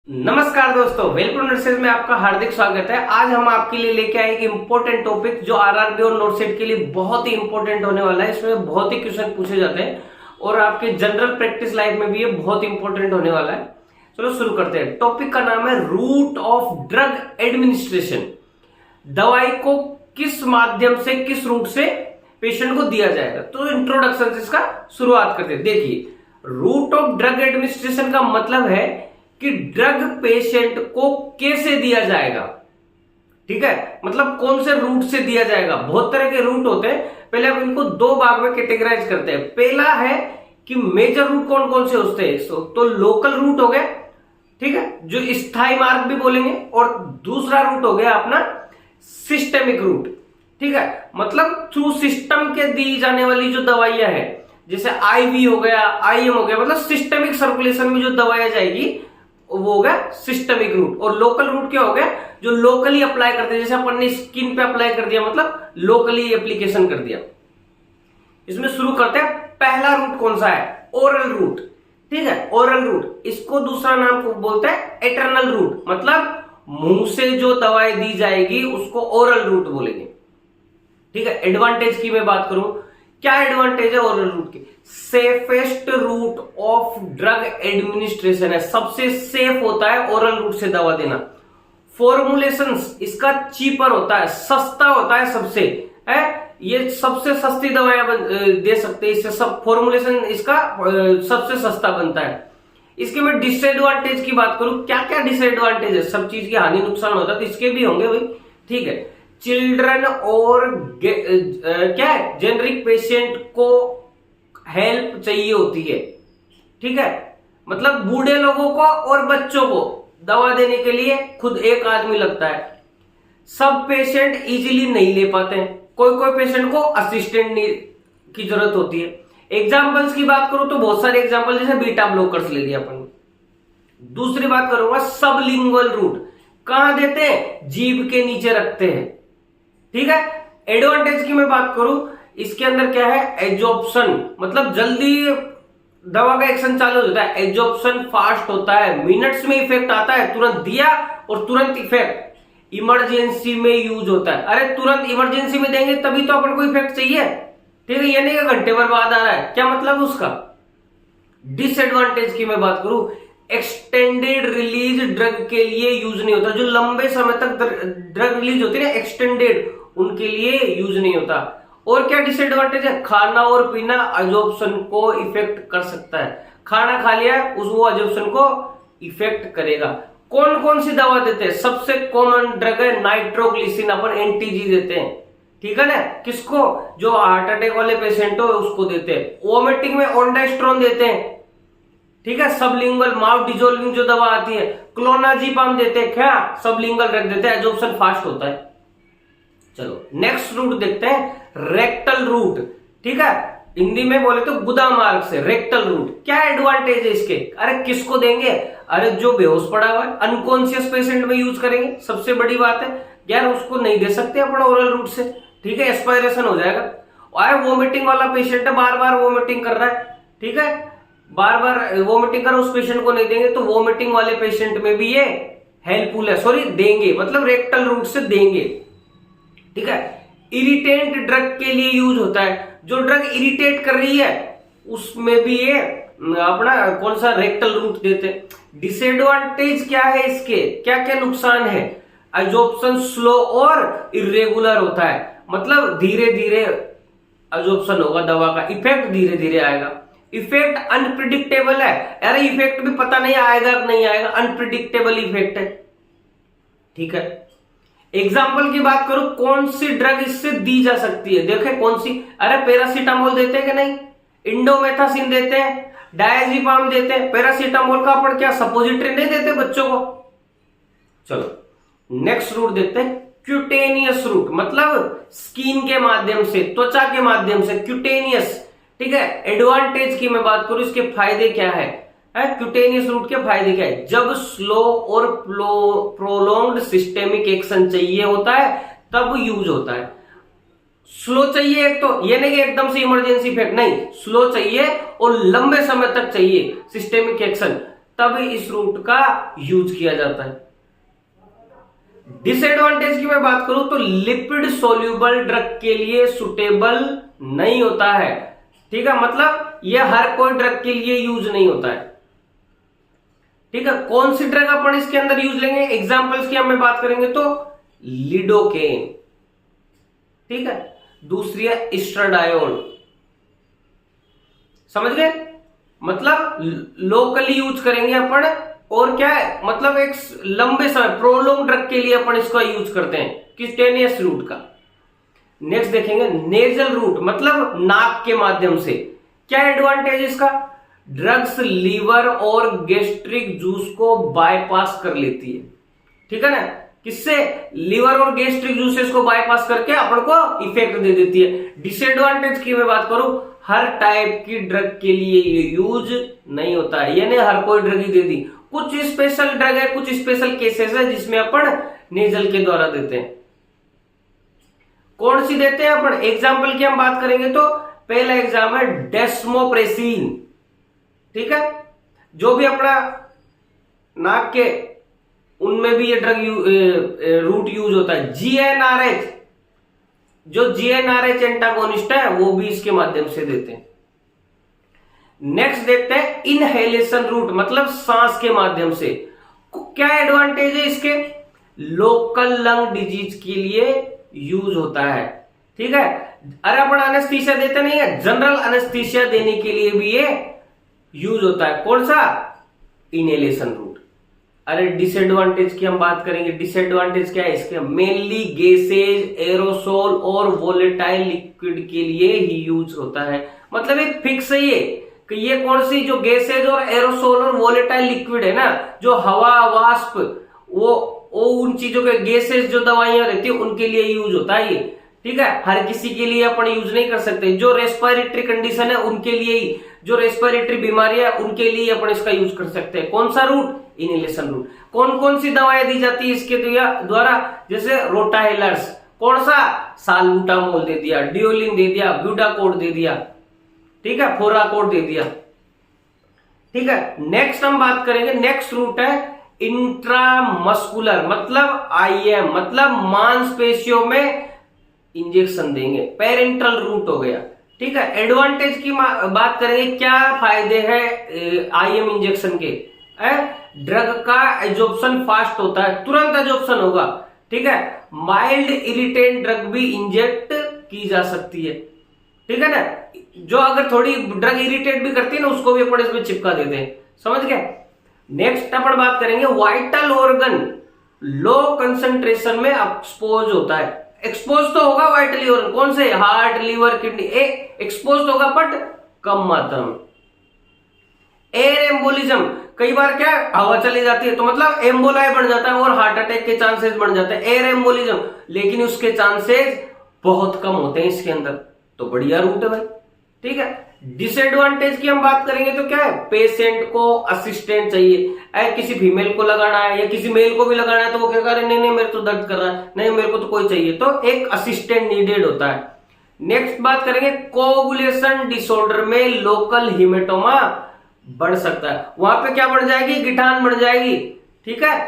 नमस्कार दोस्तों, welcome nurses में आपका हार्दिक स्वागत है। आज हम आपके लिए लेके आए एक इम्पोर्टेंट टॉपिक जो आरआरबी और नोटसेट के लिए बहुत ही इंपॉर्टेंट होने वाला है। इसमें बहुत ही क्वेश्चन पूछे जाते हैं और आपके जनरल प्रैक्टिस लाइफ में भी ये बहुत इंपॉर्टेंट होने वाला है। चलो शुरू करते हैं। टॉपिक का नाम है रूट ऑफ ड्रग एडमिनिस्ट्रेशन। दवाई को किस माध्यम से, किस रूट से पेशेंट को दिया जाएगा। तो इंट्रोडक्शन से इसका शुरुआत करते हैं। देखिए, रूट ऑफ ड्रग एडमिनिस्ट्रेशन का मतलब है कि ड्रग पेशेंट को कैसे दिया जाएगा। ठीक है, मतलब कौन से रूट से दिया जाएगा। बहुत तरह के रूट होते हैं। पहले हम इनको दो भाग में कैटेगराइज करते हैं। पहला है कि मेजर रूट कौन कौन से होते हैं। तो लोकल रूट हो गया, ठीक है, जो स्थायी मार्ग भी बोलेंगे। और दूसरा रूट हो गया अपना सिस्टेमिक रूट। ठीक है, मतलब थ्रू सिस्टम के दी जाने वाली जो दवाइयां है, जैसे आईवी हो गया, आईएम हो गया, मतलब सिस्टेमिक सर्कुलेशन में जो दवाइयां जाएगी वो हो गया सिस्टेमिक रूट। और लोकल रूट क्या हो गया, जो लोकली अप्लाई करते हैं। जैसे अपन ने स्किन पे अप्लाई कर दिया, मतलब लोकली एप्लीकेशन कर दिया। इसमें शुरू करते हैं। पहला रूट कौन सा है, ओरल रूट। ठीक है, ओरल रूट, इसको दूसरा नाम को बोलते हैं एटर्नल रूट। मतलब मुंह से जो दवाई दी जाएगी उसको ओरल रूट बोलेंगे। ठीक है, एडवांटेज की मैं बात करूं, क्या एडवांटेज है ओरल रूट की। Safest route of drug administration है। सबसे सेफ होता है ओरल रूट से दवा देना। फॉर्मुलेशंस इसका चीपर होता है, सस्ता होता है सबसे, है ये सबसे सस्ती दवाइयां दे सकते हैं। इससे सब फॉर्मुलेशन इसका सबसे सस्ता बनता है। इसके मैं डिसएडवांटेज की बात करूं, क्या क्या डिसएडवांटेज है। सब चीज की हानि नुकसान होता है तो इसके भी होंगे भाई। ठीक है, चिल्ड्रन और क्या है, जेनरिक पेशेंट को हेल्प चाहिए होती है। ठीक है, मतलब बूढ़े लोगों को और बच्चों को दवा देने के लिए खुद एक आदमी लगता है। सब पेशेंट इजीली नहीं ले पाते हैं। कोई कोई पेशेंट को असिस्टेंट की जरूरत होती है। एग्जाम्पल्स की बात करूं तो बहुत सारे एग्जाम्पल, जैसे बीटा ब्लॉकर्स ले लिया अपन। दूसरी बात करूंगा सबलिंगुअल रूट। कहां देते हैं, जीभ के नीचे रखते हैं। ठीक है, एडवांटेज की मैं बात करूं, इसके अंदर क्या है, एब्जॉर्प्शन, मतलब जल्दी दवा का एक्शन चालू होता है। एब्जॉर्प्शन फास्ट होता है, मिनट्स में इफेक्ट आता है। तुरंत दिया और तुरंत इफेक्ट। इमरजेंसी में यूज होता है। अरे तुरंत इमरजेंसी में देंगे तभी तो अपन को इफेक्ट चाहिए। ठीक है, ये नहीं कि घंटे भर बाद आ रहा है, क्या मतलब उसका। डिसएडवांटेज की मैं बात करूं, एक्सटेंडेड रिलीज ड्रग के लिए यूज नहीं होता। जो लंबे समय तक ड्रग रिलीज होती है ना, एक्सटेंडेड, उनके लिए यूज नहीं होता। और क्या डिसएडवांटेज है, खाना और पीना अब्जॉर्प्शन को इफेक्ट कर सकता है। खाना खा लिया उस वो अब्जॉर्प्शन को इफेक्ट करेगा। कौन कौन सी दवा देते हैं, सबसे कॉमन ड्रग है नाइट्रोग्लिसिन, अपन एनटीजी देते हैं। ठीक है ना, किसको, जो हार्ट अटैक वाले पेशेंट हो उसको देते हैं। वोमिटिंग में ओंडास्ट्रोन देते हैं। ठीक है, सबलिंगुअल माउथ डिजोल्विंग जो दवा आती है, क्लोनाजीपाम देते हैं। क्या, सबलिंगुअल रख देते हैं, एब्जॉर्प्शन फास्ट होता है। चलो नेक्स्ट रूट देखते हैं, रेक्टल रूट। ठीक है, हिंदी में बोले तो गुदा मार्ग से रेक्टल रूट। क्या एडवांटेज है इसके, अरे किसको देंगे, अरे जो बेहोश पड़ा हुआ है, अनकॉन्शियस पेशेंट में यूज करेंगे। सबसे बड़ी बात है यार, उसको नहीं दे सकते अपन ओरल रूट से। ठीक है, एस्पायरेशन हो जाएगा। और वोमिटिंग वाला पेशेंट है, बार बार वोमिटिंग कर रहा है। ठीक है, बार बार वोमिटिंग कर, उस पेशेंट को नहीं देंगे। तो वोमिटिंग वाले पेशेंट में भी ये हेल्पफुल है, सॉरी देंगे, मतलब रेक्टल रूट से देंगे। ठीक है, इरिटेंट ड्रग के लिए यूज होता है। जो ड्रग इरिटेट कर रही है उसमें भी ये अपना कौन सा रेक्टल रूट देते हैं। डिसएडवांटेज क्या है इसके, क्या क्या नुकसान है, एब्जॉर्प्शन स्लो और इरेगुलर होता है। मतलब धीरे धीरे एब्जॉर्प्शन होगा दवा का, इफेक्ट धीरे धीरे आएगा। इफेक्ट अनप्रिडिक्टेबल है, अरे इफेक्ट भी पता नहीं आएगा कि नहीं आएगा, अनप्रिडिक्टेबल इफेक्ट है। ठीक है, एग्जाम्पल की बात करूं, कौन सी ड्रग इससे दी जा सकती है। देखे कौन सी, अरे पैरासीटामोल देते हैं कि नहीं, इंडोमेथासिन देते हैं, डायजीपाम देते हैं। पैरासीटामोल का अपन क्या सपोजिटरी नहीं देते बच्चों को। चलो नेक्स्ट रूट देखते हैं, क्यूटेनियस रूट, मतलब स्किन के माध्यम से, त्वचा के माध्यम से, क्यूटेनियस। ठीक है, एडवांटेज की मैं बात करूं, इसके फायदे क्या है, क्यूटेनियस रूट के फायदे क्या है। जब स्लो और प्रोलॉन्ग्ड सिस्टेमिक एक्शन चाहिए होता है तब यूज होता है। स्लो चाहिए एक तो, ये नहीं कि एकदम से इमरजेंसी इफेक्ट, नहीं, स्लो चाहिए और लंबे समय तक चाहिए सिस्टेमिक एक्शन। तब इस रूट का यूज किया जाता है। डिसएडवांटेज की मैं बात करूं तो लिपिड सोल्यूबल ड्रग के लिए सुटेबल नहीं होता है। ठीक है, मतलब यह हर कोई ड्रग के लिए यूज नहीं होता है। ठीक है, कौन सी ड्रग अपन इसके अंदर यूज लेंगे, एग्जांपल्स की हम बात करेंगे तो लिडोकेन, ठीक है, दूसरी है एस्ट्राडायोन, समझ गए, मतलब लोकली यूज करेंगे अपन, और क्या है, मतलब एक लंबे समय प्रोलोंग ड्रग के लिए अपन इसका यूज करते हैं, किस्टेनियस रूट का। नेक्स्ट देखेंगे नेजल रूट, मतलब नाक के माध्यम से। क्या एडवांटेज इसका, ड्रग्स लीवर और गैस्ट्रिक जूस को बाईपास कर लेती है। ठीक है ना, किससे, लीवर और गैस्ट्रिक जूसेस को बाईपास करके अपन को इफेक्ट दे देती है। डिसएडवांटेज की मैं बात करूं, हर टाइप की ड्रग के लिए ये यूज नहीं होता है, यानी हर कोई ड्रग ही दे दी, कुछ स्पेशल ड्रग है, कुछ स्पेशल केसेस है जिसमें अपन नेजल के द्वारा देते हैं। कौन सी देते हैं अपन, एग्जाम्पल की हम बात करेंगे तो पहला एग्जाम है डेस्मोप्रेसिन। ठीक है, जो भी अपना नाक के उनमें भी ये ड्रग रूट यूज होता है। जीएनआरएच, जो जीएनआरएच एंटागोनिस्ट है वो भी इसके माध्यम से देते हैं। नेक्स्ट देखते हैं इनहेलेशन रूट, मतलब सांस के माध्यम से। क्या एडवांटेज है इसके, लोकल लंग डिजीज के लिए यूज होता है। ठीक है, अरे अपन एनेस्थीसिया देते नहीं है, जनरल एनेस्थीसिया देने के लिए भी ये यूज होता है। कौन सा, इनहेलेशन रूट। अरे डिसएडवांटेज की हम बात करेंगे, डिसएडवांटेज क्या है इसके, मेनली गैसेज, एरोसोल और वोलेटाइल लिक्विड के लिए ही यूज होता है। मतलब एक फिक्स है ये कि ये कौन सी जो गैसेज और एरोसोल और वोलेटाइल लिक्विड है ना, जो हवा वाष्प, वो उन चीजों के गैसेज जो दवाइयां रहती है उनके लिए यूज होता है ये। ठीक है, हर किसी के लिए अपन यूज नहीं कर सकते, जो रेस्पिरेटरी कंडीशन है उनके लिए ही, जो रेस्पिरेटरी बीमारी है उनके लिए अपन इसका यूज कर सकते हैं। कौन सा रूट, इनहेलेशन रूट। कौन कौन सी दवाएं दी जाती है इसके द्वारा, जैसे रोटाहेलर्स, कौन सा, साल्बुटामोल दे दिया, डिओलिन दे दिया, ब्यूडाकोड दे दिया, ठीक है, फोराकोड दे दिया। ठीक है, नेक्स्ट हम बात करेंगे, नेक्स्ट रूट है इंट्रामस्कुलर, मतलब आईएम, मतलब मांसपेशियों में इंजेक्शन देंगे, पेरेंटल रूट हो गया। ठीक है, एडवांटेज की बात करेंगे, क्या फायदे हैं आईएम इंजेक्शन के, ड्रग का एब्जॉर्प्शन फास्ट होता है, तुरंत एब्जॉर्प्शन होगा। ठीक है, माइल्ड इरिटेंट ड्रग भी इंजेक्ट की जा सकती है। ठीक है ना, जो अगर थोड़ी ड्रग इरिटेट भी करती है ना उसको भी अपन इसमें चिपका देते हैं, समझ गए। नेक्स्ट अपन बात करेंगे वाइटल ऑर्गन लो कंसंट्रेशन में एक्सपोज होता है। एक्सपोज तो होगा वाइटल ऑर्गन, कौन से, हार्ट, लीवर, किडनी, एक्सपोज होगा बट कम मात्रा में। एयर एम्बोलिज्म, कई बार क्या हवा चली जाती है तो मतलब एम्बोलाई बढ़ जाता है और हार्ट अटैक के चांसेस बढ़ जाते हैं, एयर एम्बोलिज्म, लेकिन उसके चांसेस बहुत कम होते हैं इसके अंदर, तो बढ़िया रूट है भाई। ठीक है, डिसएडवांटेज की हम बात करेंगे तो क्या है, पेशेंट को असिस्टेंट चाहिए, किसी फीमेल को लगाना है या किसी मेल को भी लगाना है तो वो क्या कह रहे हैं, नहीं मेरे तो दर्द कर रहा है, नहीं मेरे को तो कोई चाहिए, तो एक असिस्टेंट नीडेड होता है। नेक्स्ट बात करेंगे कोगुलेशन डिसऑर्डर में लोकल हिमेटोमा बढ़ सकता है, वहां पे क्या बढ़ जाएगी, गिठान बढ़ जाएगी। ठीक है,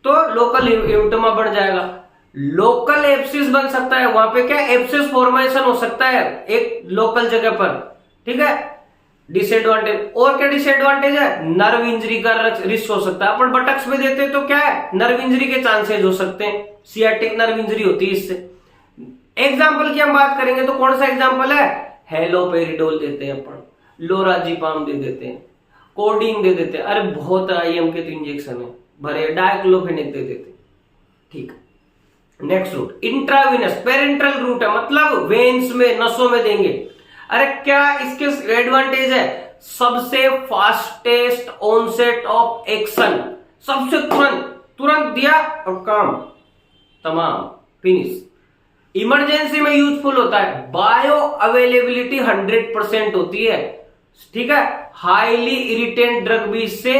तो लोकल हिमेटोमा बढ़ जाएगा, लोकल एप्सिस बन सकता है, वहां पे क्या एप्सिस फॉर्मेशन हो सकता है एक लोकल जगह पर। ठीक है, डिसएडवांटेज। और क्या डिसएडवांटेज है, नर्व इंजरी का रिस्क हो सकता है, अपन बटक्स में देते हैं तो क्या है, नर्व इंजरी के चांसेस हो सकते हैं, सियाटिक नर्व इंजरी होती है इससे। एग्जाम्पल की हम बात करेंगे तो कौन सा एग्जाम्पल है, हेलोपेरिडोल देते हैं अपन, लोराजिपाम दे देते हैं, कोडीन दे देते हैं, अरे बहुत आईएम के तो इंजेक्शन है भरे, डायक्लोफेनेक दे देते हैं। ठीक, next route intravenous, parenteral route है, मतलब वेन्स में, नसों में देंगे। अरे क्या इसके एडवांटेज है, सबसे फास्टेस्ट ऑनसेट ऑफ एक्शन, सबसे तुरंत दिया और काम तमाम फिनिश, इमरजेंसी में यूजफुल होता है, बायो अवेलेबिलिटी 100% होती है। ठीक है, हाईली इरिटेंट ड्रग भी इससे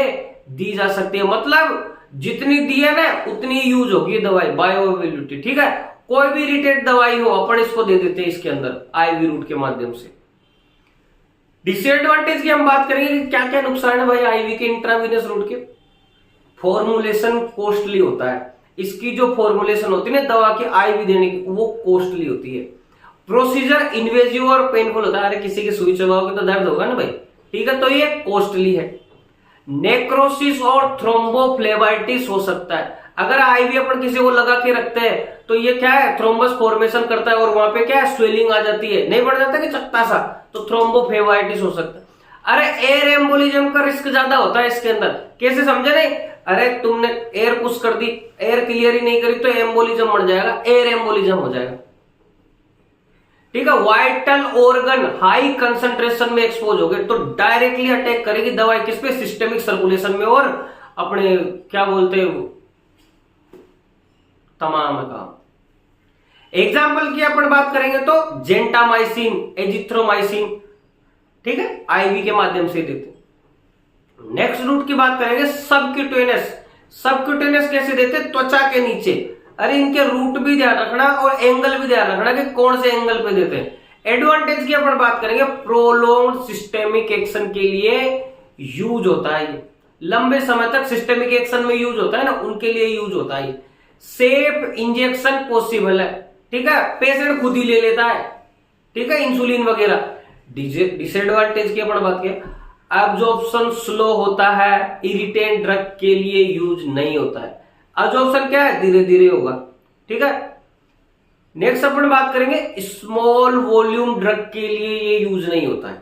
दी जा सकती है, मतलब जितनी दी है ना उतनी यूज होगी दवाई, बायो अवेलेबिलिटी। ठीक है, कोई भी इरिटेट दवाई हो अपन इसको दे देते हैं इसके अंदर आईवी रूट के माध्यम से। डिसएडवांटेज की हम बात करेंगे कि क्या क्या नुकसान है भाई आईवी के इंट्रावीनस रूट के। फॉर्मुलेशन कॉस्टली होता है, इसकी जो फॉर्मुलेशन होती है ना दवा की आईवी देने की वो कॉस्टली होती है। प्रोसीजर इन्वेजिव और पेनफुल होता है, अरे किसी की सुई चबाओगे तो दर्द होगा ना भाई, ठीक है, तो ये कॉस्टली है। नेक्रोसिस और थ्रोम्बोफ्लेबाइटिस हो सकता है, अगर आईवी अपन किसी को लगा के रखते हैं तो ये क्या है थ्रोम्बस फॉर्मेशन करता है और वहां पे क्या है स्वेलिंग आ जाती है, नहीं बढ़ जाता कि चकता सा, तो थ्रोम्बोफ्लेबाइटिस हो सकता है। अरे एयर एम्बोलिज्म का रिस्क ज्यादा होता है इसके अंदर, कैसे समझे नहीं, अरे तुमने एयर पुश कर दी, एयर क्लियर ही नहीं करी तो एम्बोलिज्म बढ़ जाएगा, एयर एम्बोलिज्म हो जाएगा, ठीक है। वाइटल ऑर्गन हाई कंसंट्रेशन में एक्सपोज हो गए तो डायरेक्टली अटैक करेगी दवाई किस पे, सिस्टेमिक सर्कुलेशन में और अपने क्या बोलते हैं तमाम काम। एग्जाम्पल की अपन बात करेंगे तो जेंटामाइसिन, एजिथ्रोमाइसिन, ठीक है, आईवी के माध्यम से देते। नेक्स्ट रूट की बात करेंगे सबक्यूटेनियस। सबक्यूटेनियस कैसे देते, त्वचा के नीचे। अरे इनके रूट भी ध्यान रखना और एंगल भी ध्यान रखना कि कौन से एंगल पे देते हैं। एडवांटेज की अपन बात करेंगे, प्रोलोंग सिस्टेमिक एक्शन के लिए यूज होता है, ये लंबे समय तक सिस्टेमिक एक्शन में यूज होता है ना, उनके लिए यूज होता है। सेफ इंजेक्शन पॉसिबल है, ठीक है, पेशेंट खुद ही ले लेता है, ठीक है, इंसुलिन वगैरह। डिसएडवांटेज की अपन बात किया, एब्जॉर्प्शन स्लो होता है, इरिटेंट ड्रग के लिए यूज नहीं होता है। एब्जॉर्प्शन क्या है, धीरे धीरे होगा, ठीक है। नेक्स्ट अपन बात करेंगे स्मॉल वॉल्यूम ड्रग के लिए ये यूज नहीं होता है,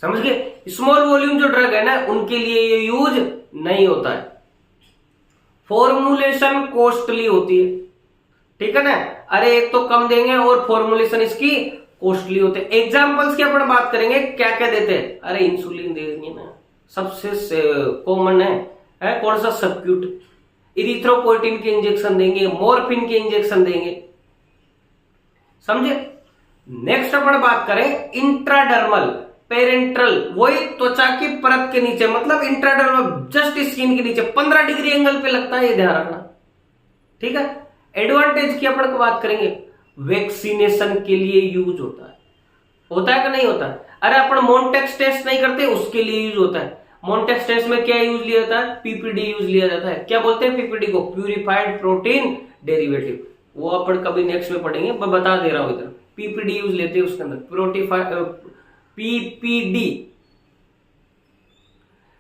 समझ गए, स्मॉल वॉल्यूम जो ड्रग है ना उनके लिए ये यूज नहीं होता है। फॉर्मुलेशन कॉस्टली होती है, ठीक है ना, अरे एक तो कम देंगे और फॉर्मुलेशन इसकी कॉस्टली होते हैं। एग्जांपल्स की अपन बात करेंगे, क्या क्या देते हैं, अरे इंसुलिन दे देंगे ना, सबसे कॉमन है कौन सा, सबक्यूट, इरिथ्रोपोइटिन के इंजेक्शन देंगे, मॉर्फिन के इंजेक्शन देंगे, समझे। नेक्स्ट अपन बात करें इंट्राडर्मल, पेरेंट्रल, वही त्वचा की परत के नीचे, मतलब इंट्राडर्मल जस्ट स्किन के नीचे 15 डिग्री एंगल पे लगता है, ये ध्यान रखना, ठीक है। एडवांटेज की अपन बात करेंगे, वैक्सीनेशन के लिए यूज होता है कि नहीं होता है, अरे अपन मोन्टेक्स टेस्ट नहीं करते उसके लिए यूज होता है। मोन्टेक्स टेस्ट में क्या यूज लिया जाता है, पीपीडी यूज लिया जाता है। क्या बोलते हैं पीपीडी को, प्यूरिफाइड प्रोटीन डेरिवेटिव, वो अपन कभी नेक्स्ट में पढ़ेंगे, मैं बता दे रहा हूं इधर, पीपीडी यूज लेते हैं उसके अंदर, पीपीडी।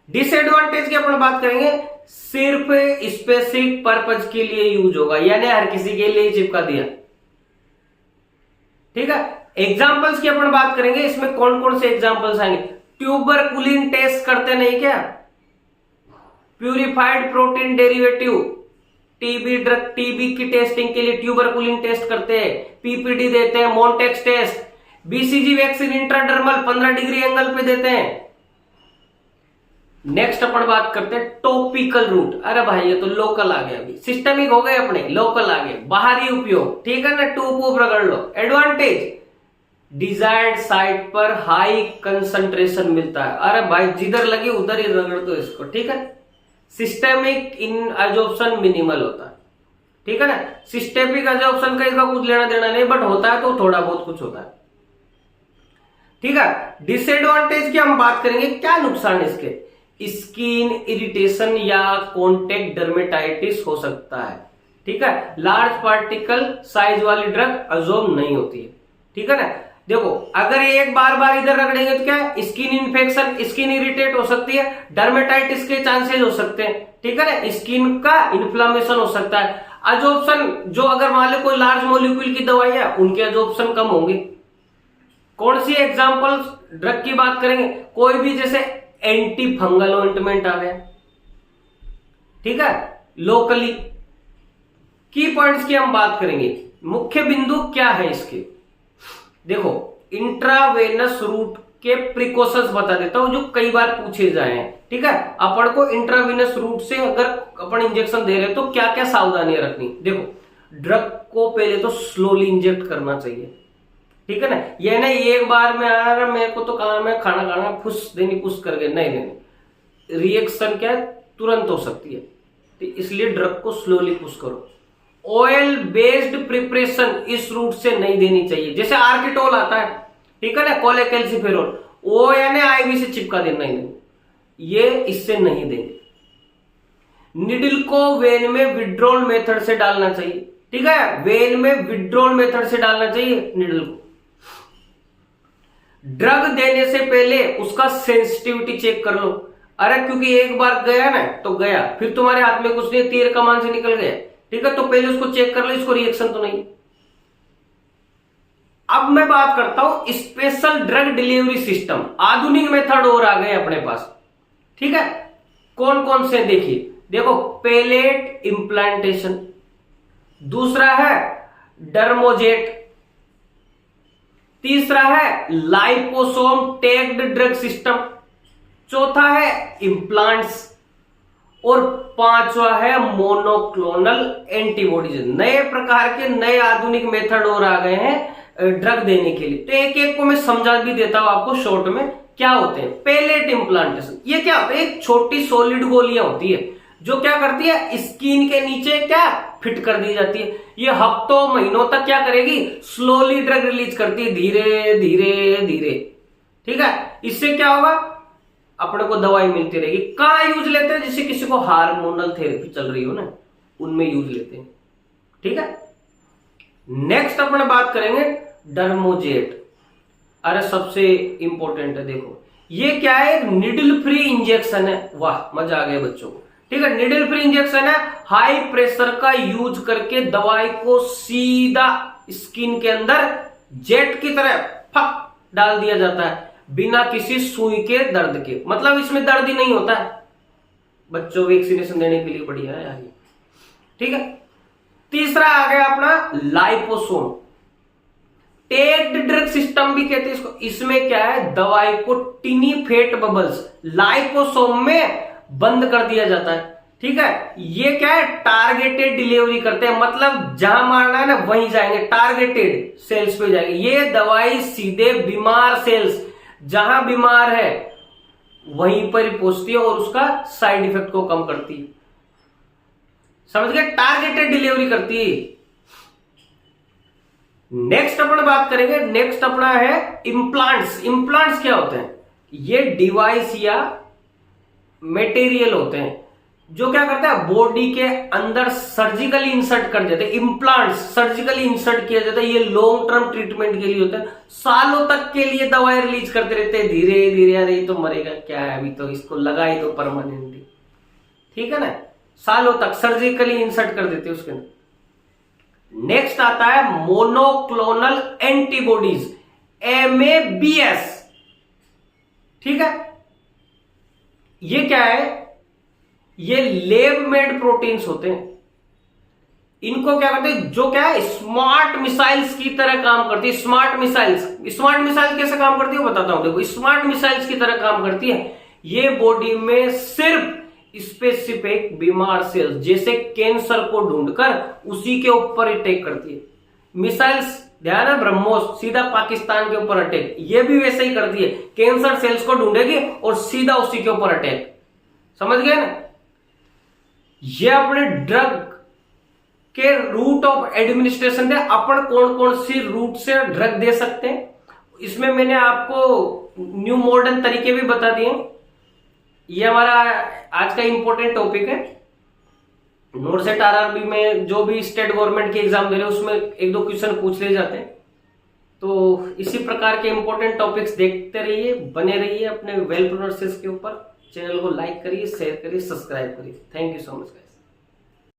डिसएडवांटेज की अपन बात करेंगे, सिर्फ स्पेसिफिक पर्पज के लिए यूज होगा, यानी हर किसी के लिए चिपका दिया, ठीक है। एग्जाम्पल्स की अपन बात करेंगे, इसमें कौन कौन से एग्जाम्पल्स आएंगे, ट्यूबरकुलिन टेस्ट करते नहीं क्या, purified protein derivative, TB drug, TB की टेस्टिंग के लिए ट्यूबरकुलिन टेस्ट करते हैं, पीपीडी देते हैं, Mantoux test, BCG vaccine intradermal 15 degree angle पे देते हैं। नेक्स्ट अपन बात करते हैं टॉपिकल रूट, अरे भाई ये तो लोकल आ गया, अभी सिस्टमिक हो गए अपने, लोकल आ गए, बाहरी उपयोग, ठीक है ना, टूप वूप रगड़ लो। एडवांटेज, डिजायर्ड साइट पर हाई कंसंट्रेशन मिलता है, अरे भाई जिधर लगी उधर ही रगड़ दो इसको, ठीक है। सिस्टेमिक इन एब्जॉर्प्शन मिनिमल होता है, ठीक है ना, सिस्टेमिक एब्जॉर्प्शन का इसका कुछ लेना देना नहीं, बट होता है तो थोड़ा बहुत कुछ होता है, ठीक है। डिसएडवांटेज की हम बात करेंगे, क्या नुकसान है इसके, स्किन इरिटेशन या कॉन्टेक्ट डर्मेटाइटिस हो सकता है, ठीक है। लार्ज पार्टिकल साइज वाली ड्रग एब्जॉर्ब नहीं होती है, ठीक है ना। देखो अगर ये एक बार बार इधर रगड़ेंगे तो क्या है, स्किन इन्फेक्शन, स्किन इरिटेट हो सकती है, डर्मेटाइटिस के चांसेस हो सकते हैं, ठीक है ना, स्किन का इन्फ्लामेशन हो सकता है। एब्जॉर्प्शन, जो अगर मान लो कोई लार्ज मॉलिक्यूल की दवाई है उनके एब्जॉर्प्शन कम होंगे। कौन सी एग्जांपल ड्रग की बात करेंगे, कोई भी जैसे एंटी फंगल ऑइंटमेंट आ गया, ठीक है, लोकली। की पॉइंट्स की हम बात करेंगे, मुख्य बिंदु क्या है इसके, देखो इंट्रावेनस रूट के प्रिकॉशंस बता देता हूं जो कई बार पूछे जाए हैं, ठीक है। अपन को इंट्रावेनस रूट से अगर अपन इंजेक्शन दे रहे हैं तो क्या क्या सावधानियां रखनी, देखो ड्रग को पहले तो स्लोली इंजेक्ट करना चाहिए, ठीक है ना, ये नहीं एक बार में आ रहा मेरे को तो काम है खाना खाना फुस देनी पुश करके, नहीं, रिएक्शन क्या है तुरंत हो सकती है, तो इसलिए ड्रग को स्लोली पुश करो। ऑयल बेस्ड प्रिपरेशन इस रूट से नहीं देनी चाहिए, जैसे आर्किटोल आता है, ठीक है ना, कोलेकैल्सिफेरॉल, ओ यानी आईवी से चिपका देना ही नहीं, ये इससे नहीं देंगे। निडल को वेन में विड्रॉल मेथड से डालना चाहिए, ठीक है, वेन में विड्रॉल मेथड से डालना चाहिए निडल को। ड्रग देने से पहले उसका सेंसिटिविटी चेक कर लो। अरे क्योंकि एक बार गया ना तो गया, फिर तुम्हारे हाथ में कुछ नहीं, तीर कमान से निकल गया, ठीक है, तो पहले उसको चेक कर लो इसको रिएक्शन तो नहीं। अब मैं बात करता हूं स्पेशल ड्रग डिलीवरी सिस्टम, आधुनिक मेथड और आ गए अपने पास, ठीक है। कौन कौन से देखिए, देखो पेलेट इंप्लांटेशन, दूसरा है डर्मोजेट, तीसरा है लाइपोसोम टैग्ड ड्रग सिस्टम, चौथा है इम्प्लांट्स, और पांचवा है मोनोक्लोनल एंटीबॉडीज। नए प्रकार के नए आधुनिक मेथड और आ गए हैं ड्रग देने के लिए। तो एक एक को मैं समझा भी देता हूं आपको शॉर्ट में क्या होते हैं। पेलेट इंप्लांटेशन, ये क्या होता है, एक छोटी सॉलिड गोलियां होती है जो क्या करती है स्किन के नीचे क्या फिट कर दी जाती है। ये हफ्तों महीनों तक क्या करेगी, स्लोली ड्रग रिलीज करती है, धीरे धीरे धीरे, ठीक है। इससे क्या होगा, अपने को दवाई मिलती रहेगी। कहां यूज लेते हैं, जैसे किसी को हार्मोनल थेरेपी चल रही हो ना, उनमें यूज लेते हैं, ठीक है। नेक्स्ट अपन बात करेंगे डर्मोजेट। अरे सबसे इंपॉर्टेंट है, देखो ये क्या है, एक निडल फ्री इंजेक्शन है। वाह मजा आ गया बच्चों को, ठीक है। निडल फ्री इंजेक्शन है, हाई प्रेशर का यूज करके दवाई को सीधा स्किन के अंदर जेट की तरह फक डाल दिया जाता है बिना किसी सुई के दर्द के। मतलब इसमें दर्द ही नहीं होता है, बच्चों वैक्सीनेशन देने के लिए बढ़िया है यार, ठीक है। तीसरा आ गया अपना लाइपोसोम टैग्ड ड्रग सिस्टम भी कहते हैं इसको। इसमें क्या है, दवाई को टिनी फेट बबल्स लाइपोसोम में बंद कर दिया जाता है, ठीक है। ये क्या है, टारगेटेड डिलीवरी करते हैं, मतलब जहां मारना है ना वहीं जाएंगे, टारगेटेड सेल्स पे जाएंगे। ये दवाई सीधे बीमार सेल्स, जहां बीमार है वहीं पर ही पहुंचती है और उसका साइड इफेक्ट को कम करती है। समझ गए, टारगेटेड डिलीवरी करती है। नेक्स्ट अपन बात करेंगे, नेक्स्ट अपना है इम्प्लांट्स। इम्प्लांट्स क्या होते हैं, ये डिवाइस या मटेरियल होते हैं जो क्या करता है, बॉडी के अंदर सर्जिकली इंसर्ट कर देते हैं। इम्प्लांट्स सर्जिकली इंसर्ट किया जाता है, ये लॉन्ग टर्म ट्रीटमेंट के लिए होता है, सालों तक के लिए दवाई रिलीज करते रहते हैं धीरे धीरे। अरे ये तो मरेगा क्या है, अभी तो इसको लगाई तो परमानेंटली, ठीक है ना, सालों तक सर्जिकली इंसर्ट कर देते हैं उसके अंदर। नेक्स्ट आता है मोनोक्लोनल एंटीबॉडीज, MABS, ठीक है। ये क्या है, ये लैब मेड प्रोटीन्स होते हैं। इनको क्या करते हैं, जो क्या है स्मार्ट मिसाइल्स की तरह काम करती है। स्मार्ट मिसाइल कैसे काम करती है वो बताता हूं। देखो स्मार्ट मिसाइल्स की तरह काम करती है। ये बॉडी में सिर्फ स्पेसिफिक बीमार सेल्स जैसे कैंसर को ढूंढकर उसी के ऊपर अटैक करती है। मिसाइल्स ध्यान है, ब्रह्मोस सीधा पाकिस्तान के ऊपर अटैक, ये भी वैसे ही करती है, कैंसर सेल्स को ढूंढेगी और सीधा उसी के ऊपर अटैक। समझ गए ना, ये अपने ड्रग के रूट ऑफ एडमिनिस्ट्रेशन है। अपन कौन कौन सी रूट से ड्रग दे सकते हैं, इसमें मैंने आपको न्यू मॉडर्न तरीके भी बता दिए। ये हमारा आज का इंपॉर्टेंट टॉपिक है। नोटसेट आरआरबी में जो भी स्टेट गवर्नमेंट के एग्जाम दे रहे हैं उसमें एक दो क्वेश्चन पूछ ले जाते हैं। तो इसी प्रकार के इंपॉर्टेंट टॉपिक्स देखते रहिए, बने रहिए अपने वेल प्रोनाउंसिएशन के ऊपर। चैनल को लाइक करिए, शेयर करिए, सब्सक्राइब करिए। Thank you so much.